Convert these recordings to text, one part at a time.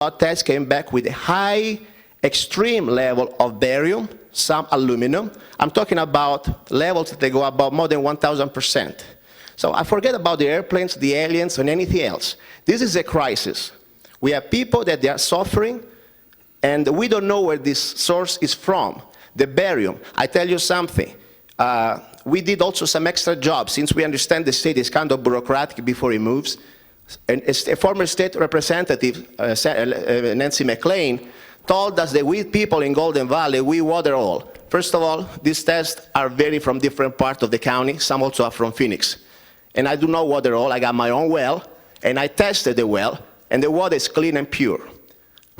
blood tests came back with a high, extreme level of barium, some aluminum. I'm talking about levels that they go above more than 1,000%. So I forget about the airplanes, the aliens, and anything else. This is a crisis. We have people that they are suffering, and we don't know where this source is from. The barium. I tell you something. We did also some extra jobs, since we understand the state is kind of bureaucratic before it moves. And a former state representative, Nancy McLean, told us that we people in Golden Valley, we water all. First of all, these tests are vary from different parts of the county. Some also are from Phoenix. And I do not water all. I got my own well, and I tested the well, and the water is clean and pure.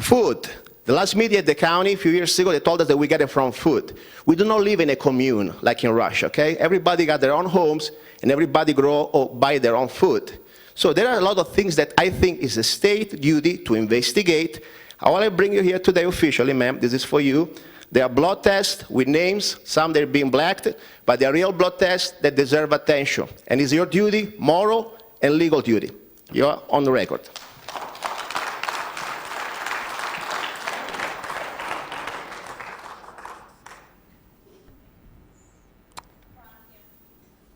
Food. The last meeting at the county a few years ago, they told us that we get it from food. We do not live in a commune like in Russia, okay? Everybody got their own homes, and everybody grow or buy their own food. So there are a lot of things that I think is a state duty to investigate. I want to bring you here today officially, ma'am. This is for you. There are blood tests with names, some they're being blacked, but they're real blood tests that deserve attention. And it's your duty, moral and legal duty. You're on the record.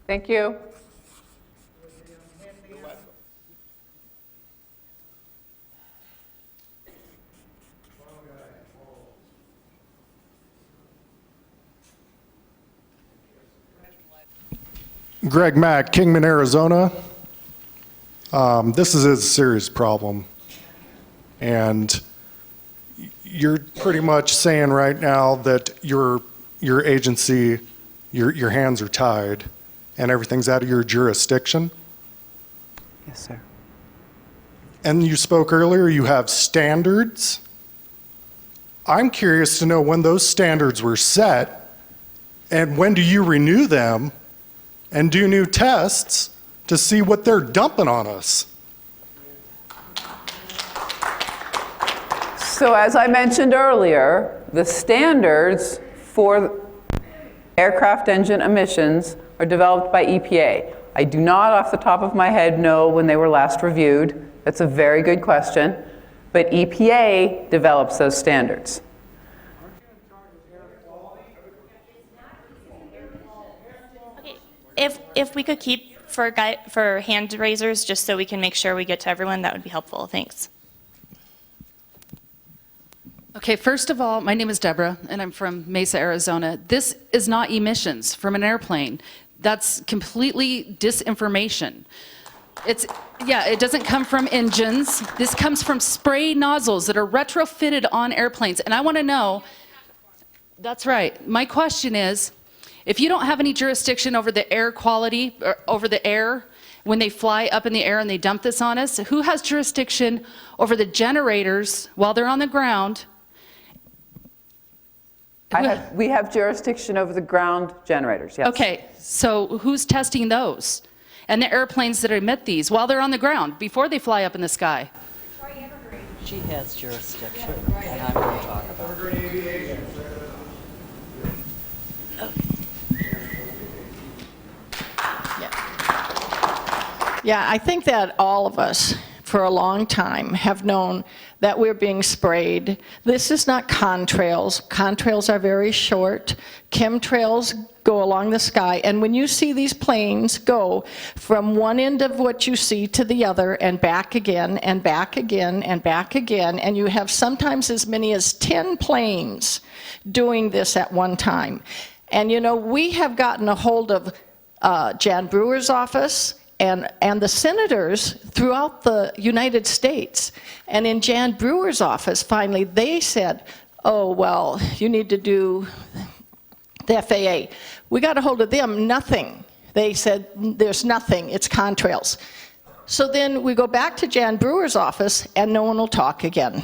Thank you. Greg Mack, Kingman, Arizona. This is a serious problem. And you're pretty much saying right now that your agency, your hands are tied and everything's out of your jurisdiction. Yes, sir. And you spoke earlier, you have standards. I'm curious to know when those standards were set and when do you renew them and do new tests to see what they're dumping on us? So as I mentioned earlier, the standards for aircraft engine emissions are developed by EPA. I do not off the top of my head know when they were last reviewed. That's a very good question, but EPA develops those standards. If we could keep for hand raisers, just so we can make sure we get to everyone, that would be helpful. Thanks. Okay, first of all, my name is Deborah, and I'm from Mesa, Arizona. This is not emissions from an airplane. That's completely disinformation. It doesn't come from engines. This comes from spray nozzles that are retrofitted on airplanes. And I want to know, that's right. My question is, if you don't have any jurisdiction over the air quality, or over the air, when they fly up in the air and they dump this on us, who has jurisdiction over the generators while they're on the ground? We have jurisdiction over the ground generators, yes. Okay, so who's testing those? And the airplanes that emit these while they're on the ground, before they fly up in the sky? She has jurisdiction, and I'm going to talk about it. Yeah, I think that all of us, for a long time, have known that we're being sprayed. This is not contrails. Contrails are very short. Chemtrails go along the sky, and when you see these planes go from one end of what you see to the other and back again and back again and back again, and you have sometimes as many as 10 planes doing this at one time. And you know, we have gotten a hold of Jan Brewer's office and the senators throughout the United States. And in Jan Brewer's office, finally, they said, oh, well, you need to do the FAA. We got a hold of them, nothing. They said, there's nothing, it's contrails. So then we go back to Jan Brewer's office, and no one will talk again.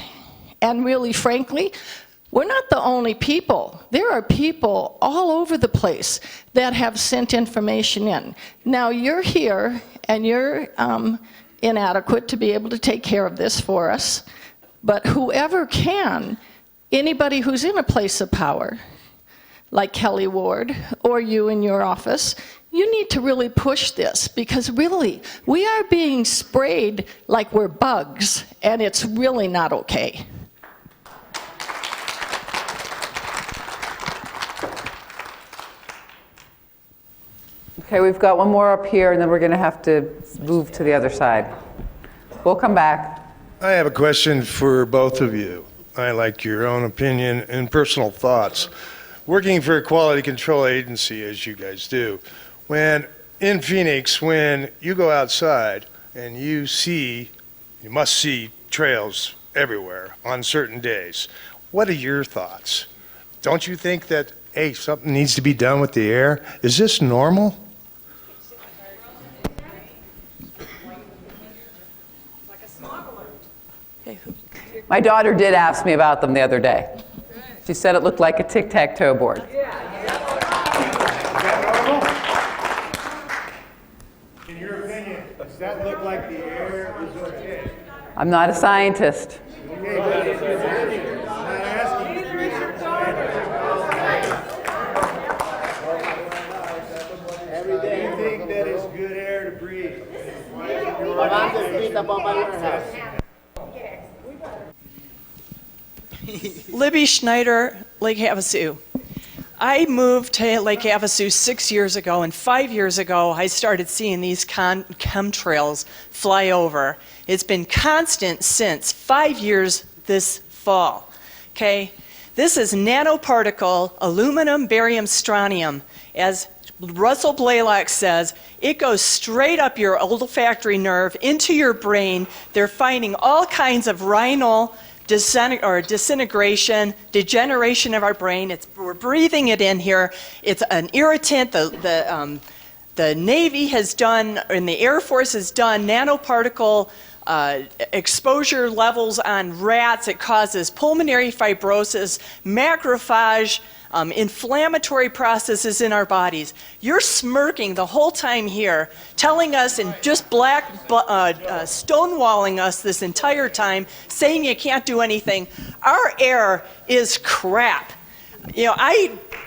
And really, frankly, we're not the only people. There are people all over the place that have sent information in. Now, you're here, and you're inadequate to be able to take care of this for us. But whoever can, anybody who's in a place of power, like Kelli Ward, or you in your office, you need to really push this, because really, we are being sprayed like we're bugs, and it's really not okay. Okay, we've got one more up here, and then we're going to have to move to the other side. We'll come back. I have a question for both of you. I like your own opinion and personal thoughts. Working for a quality control agency, as you guys do, when in Phoenix, when you go outside and you must see trails everywhere on certain days, what are your thoughts? Don't you think that, hey, something needs to be done with the air? Is this normal? My daughter did ask me about them the other day. She said it looked like a tic-tac-toe board. In your opinion, does that look like the air is okay? I'm not a scientist. Everything that is good air to breathe. Libby Schneider, Lake Havasu. I moved to Lake Havasu 6 years ago, and 5 years ago I started seeing these chemtrails fly over. It's been constant since 5 years this fall. Okay, this is nanoparticle aluminum, barium, strontium. As Russell Blaylock says, it goes straight up your olfactory nerve into your brain. They're finding all kinds of rhinal disintegration, degeneration of our brain. We're breathing it in here. It's an irritant. The Navy has done, and the Air Force has done, nanoparticle exposure levels on rats. It causes pulmonary fibrosis, macrophage, inflammatory processes in our bodies. You're smirking the whole time here, telling us and just stonewalling us this entire time, saying you can't do anything. Our air is crap. You know,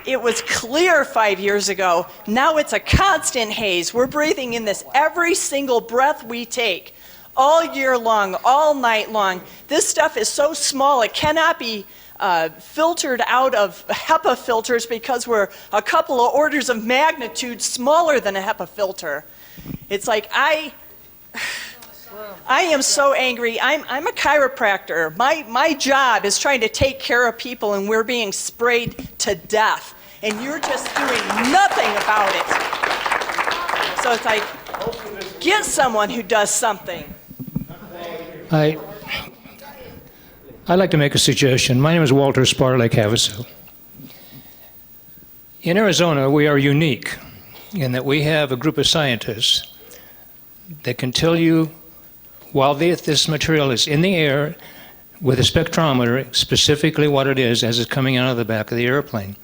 it was clear 5 years ago. Now it's a constant haze. We're breathing in this every single breath we take, all year long, all night long. This stuff is so small it cannot be filtered out of HEPA filters because we're a couple of orders of magnitude smaller than a HEPA filter. It's like I am so angry. I'm a chiropractor. My job is trying to take care of people, and we're being sprayed to death, and you're just doing nothing about it. So it's like, get someone who does something. I'd like to make a suggestion. My name is Walter Spar, Lake Havasu. In Arizona, we are unique in that we have a group of scientists that can tell you, while this material is in the air with a spectrometer, specifically what it is as it's coming out of the back of the airplane,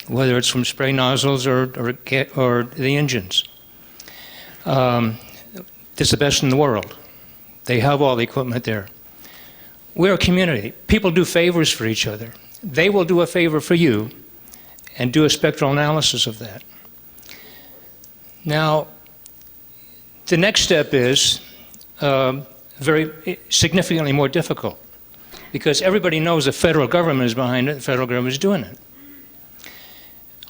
whether it's from spray nozzles or the engines. It's the best in the world. They have all the equipment there. We're a community. People do favors for each other. They will do a favor for you and do a spectral analysis of that. Now, the next step is very significantly more difficult, because everybody knows the federal government is behind it, the federal government is doing it.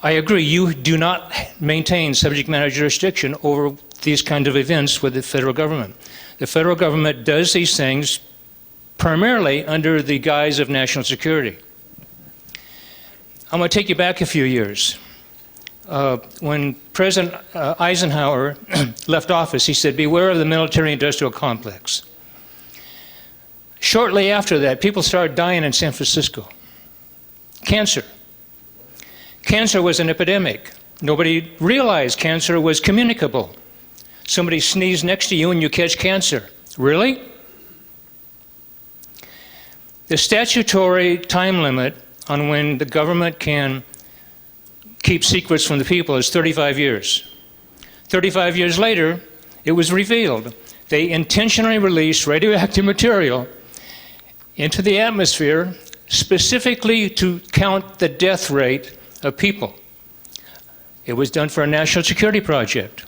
I agree, you do not maintain subject matter jurisdiction over these kind of events with the federal government. The federal government does these things primarily under the guise of national security. I'm going to take you back a few years. When President Eisenhower left office, he said, "Beware of the military-industrial complex." Shortly after that, people started dying in San Francisco. Cancer. Cancer was an epidemic. Nobody realized cancer was communicable. Somebody sneezed next to you and you catch cancer. Really? The statutory time limit on when the government can keep secrets from the people is 35 years. 35 years later, it was revealed. They intentionally released radioactive material into the atmosphere specifically to count the death rate of people. It was done for a national security project.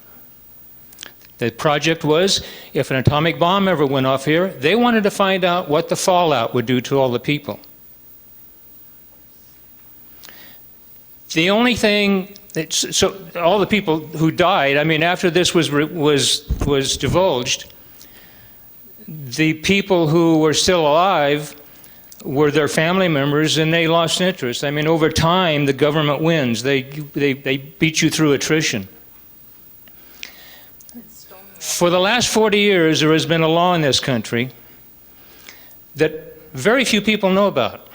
The project was, if an atomic bomb ever went off here, they wanted to find out what the fallout would do to all the people. The only thing, so all the people who died, I mean, after this was divulged, the people who were still alive were their family members, and they lost interest. I mean, over time, the government wins. They beat you through attrition. For the last 40 years, there has been a law in this country that very few people know about.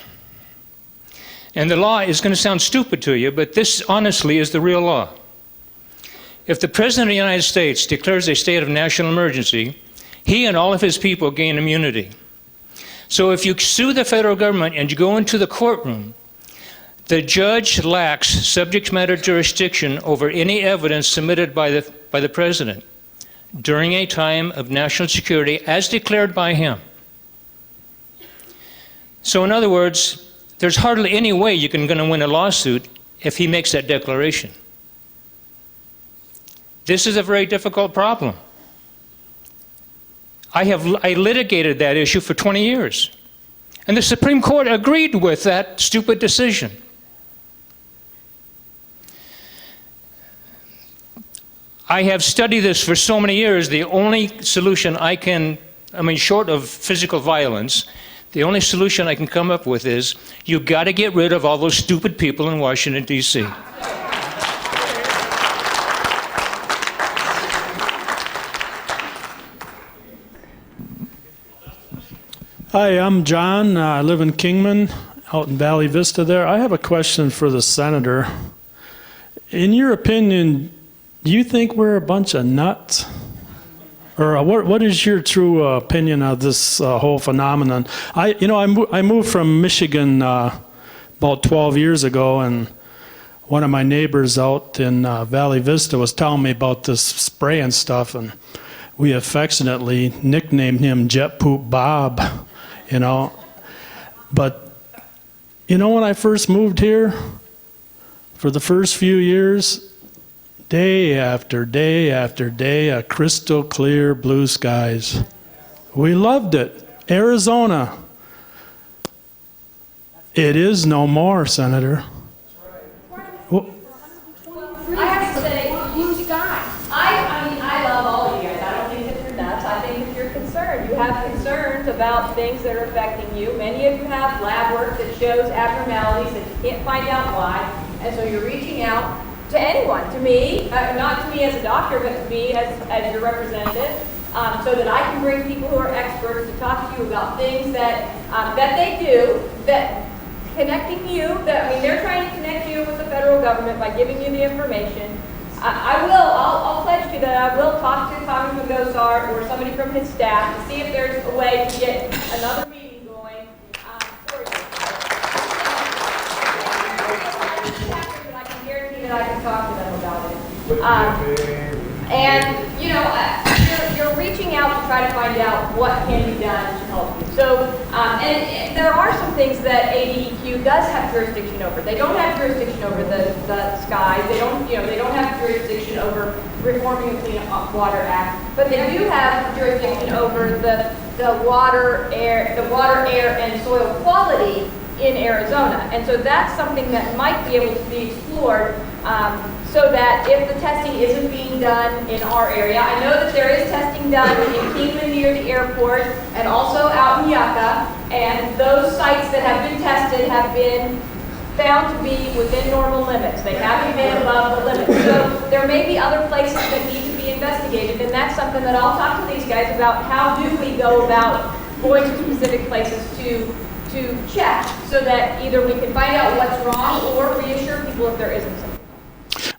And the law is going to sound stupid to you, but this honestly is the real law. If the President of the United States declares a state of national emergency, he and all of his people gain immunity. So if you sue the federal government and you go into the courtroom, the judge lacks subject matter jurisdiction over any evidence submitted by the President during a time of national security as declared by him. So in other words, there's hardly any way you're going to win a lawsuit if he makes that declaration. This is a very difficult problem. I litigated that issue for 20 years. And the Supreme Court agreed with that stupid decision. I have studied this for so many years. The only solution short of physical violence, the only solution I can come up with is you've got to get rid of all those stupid people in Washington, D.C. Hi, I'm John. I live in Kingman, out in Valley Vista there. I have a question for the senator. In your opinion, do you think we're a bunch of nuts? Or what is your true opinion of this whole phenomenon? I moved from Michigan about 12 years ago, and one of my neighbors out in Valley Vista was telling me about this spray and stuff, and we affectionately nicknamed him Jet Poop Bob, you know. But, you know, when I first moved here, for the first few years, day after day after day, a crystal clear blue skies. We loved it. Arizona. It is no more, Senator. I have to say, blue sky. I love all of you guys. I don't think that you're nuts. I think that you're concerned. You have concerns about things that are affecting you. Many of you have lab work that shows abnormalities that you can't find out why. And so you're reaching out to anyone, to me, not to me as a doctor, but to me as your representative, so that I can bring people who are experts to talk to you about things that that they do, that connecting you, they're trying to connect you with the federal government by giving you the information. I'll pledge you that I will talk to Congressman Gosar or somebody from his staff to see if there's a way to get another meeting going for you. I can guarantee that I can talk to them about it. And, you know, you're reaching out to try to find out what can be done to help you. So, and there are some things that ADEQ does have jurisdiction over. They don't have jurisdiction over the skies. They don't have jurisdiction over reforming the Clean Water Act. But they do have jurisdiction over the water, air, and soil quality in Arizona. And so that's something that might be able to be explored so that if the testing isn't being done in our area, I know that there is testing done in Kingman near the airport and also out in Yucca, and those sites that have been tested have been found to be within normal limits. They haven't been above the limit. So there may be other places that need to be investigated, and that's something that I'll talk to these guys about. How do we go about going to specific places to check so that either we can find out what's wrong or reassure people if there isn't something.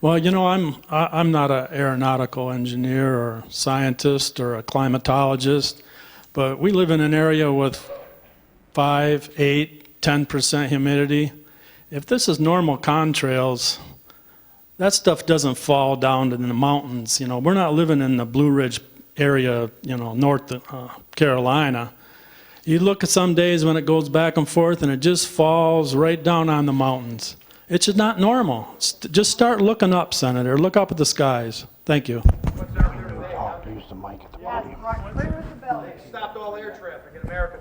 Well, you know, I'm not an aeronautical engineer or scientist or a climatologist, but we live in an area with 5, 8, 10% humidity. If this is normal contrails, that stuff doesn't fall down to the mountains. You know, we're not living in the Blue Ridge area, you know, North Carolina. You look at some days when it goes back and forth and it just falls right down on the mountains. It's just not normal. Just start looking up, Senator. Look up at the skies. Thank you. Stopped all air traffic in America.